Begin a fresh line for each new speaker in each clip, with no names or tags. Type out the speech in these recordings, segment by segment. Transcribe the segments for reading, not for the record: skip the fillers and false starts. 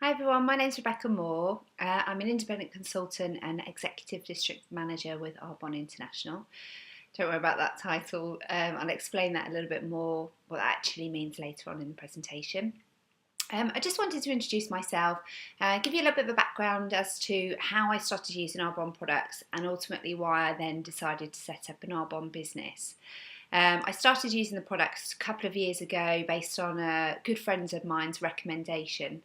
Hi everyone, my name's Rebecca Moore. I'm an independent consultant and executive district manager with Arbonne International. Don't worry about that title. I'll explain that a little bit more, what that actually means later on in the presentation. I just wanted to introduce myself, give you a little bit of a background as to how I started using Arbonne products and ultimately why I then decided to set up an Arbonne business. I started using the products a couple of years ago based on a good friend of mine's recommendation.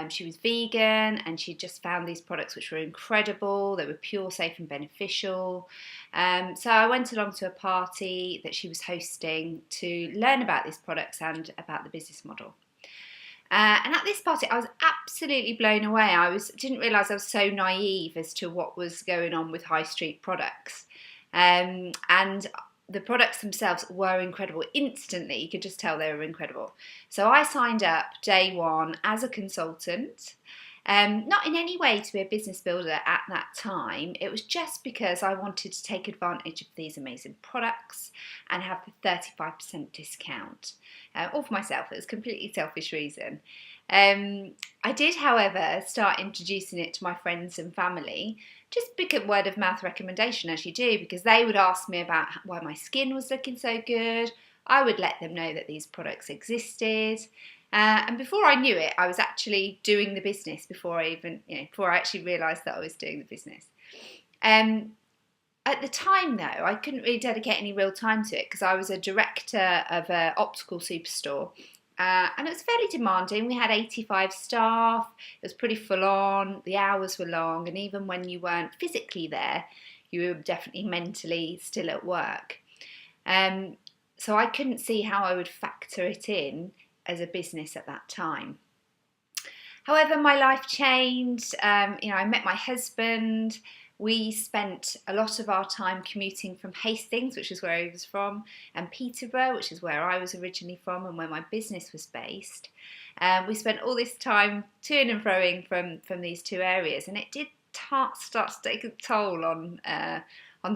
She was vegan and she just found these products which were incredible. They were pure, safe and beneficial. So I went along to a party that she was hosting to learn about these products and about the business model. And at this party, I was absolutely blown away. Didn't realise I was so naive as to what was going on with high street products. And the products themselves were incredible. Instantly, you could just tell they were incredible. So I signed up day one as a consultant, not in any way to be a business builder at that time. It was just because I wanted to take advantage of these amazing products and have the 35% discount. All for myself. It was a completely selfish reason. I did, however, start introducing it to my friends and family, just because word of mouth recommendation, as you do, because they would ask me about why my skin was looking so good. I would let them know that these products existed. And before I knew it, I was actually doing the business before I actually realised that I was doing the business. At the time, though, I couldn't really dedicate any real time to it because I was a director of an optical superstore. And it was fairly demanding. We had 85 staff. It was pretty full on. The hours were long. And even when you weren't physically there, you were definitely mentally still at work. So I couldn't see how I would factor it in as a business at that time. However, my life changed. I met my husband. We spent a lot of our time commuting from Hastings, which is where he was from, and Peterborough, which is where I was originally from and where my business was based. We spent all this time to-ing and fro-ing from these two areas, and it did start to take a toll on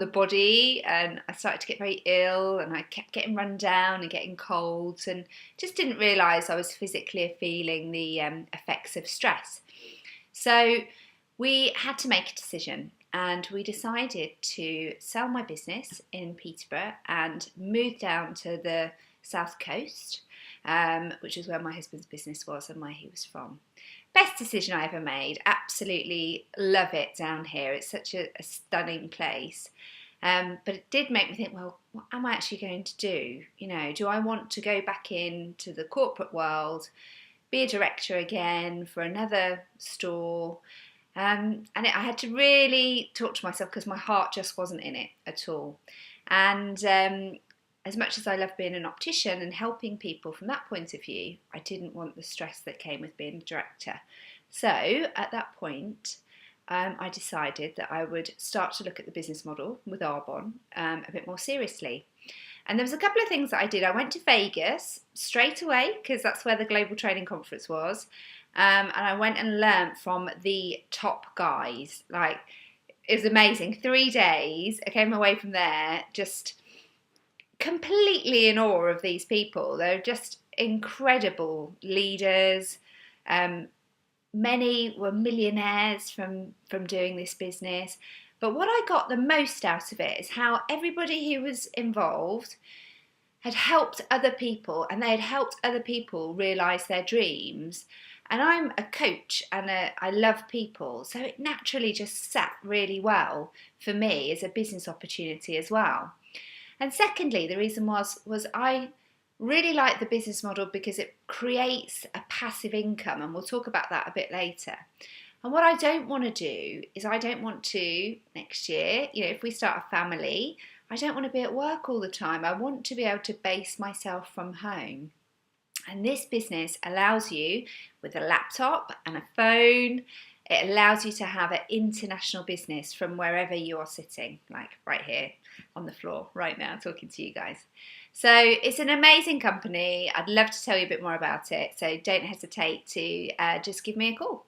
the body, and I started to get very ill, and I kept getting run down and getting colds, and just didn't realise I was physically feeling the effects of stress. So we had to make a decision. And we decided to sell my business in Peterborough and move down to the south coast, which is where my husband's business was and where he was from. Best decision I ever made. Absolutely love it down here. It's such a stunning place. But it did make me think, well, what am I actually going to do? Do I want to go back into the corporate world, be a director again for another store? I had to really talk to myself because my heart just wasn't in it at all. And as much as I love being an optician and helping people from that point of view, I didn't want the stress that came with being a director. So at that point, I decided that I would start to look at the business model with Arbonne a bit more seriously. And there was a couple of things that I did. I went to Vegas straight away because that's where the Global Training Conference was. And I went and learnt from the top guys. It was amazing. 3 days, I came away from there just completely in awe of these people. They're just incredible leaders. Many were millionaires from doing this business. But what I got the most out of it is how everybody who was involved had helped other people, and they had helped other people realise their dreams. And I'm a coach and I love people, so it naturally just sat really well for me as a business opportunity as well. And secondly, the reason was I really like the business model because it creates a passive income, and we'll talk about that a bit later. And what I don't want to do is I don't want to, next year, if we start a family, I don't want to be at work all the time. I want to be able to base myself from home. And this business allows you, with a laptop and a phone, it allows you to have an international business from wherever you are sitting, like right here on the floor right now talking to you guys. So it's an amazing company. I'd love to tell you a bit more about it. So don't hesitate to just give me a call.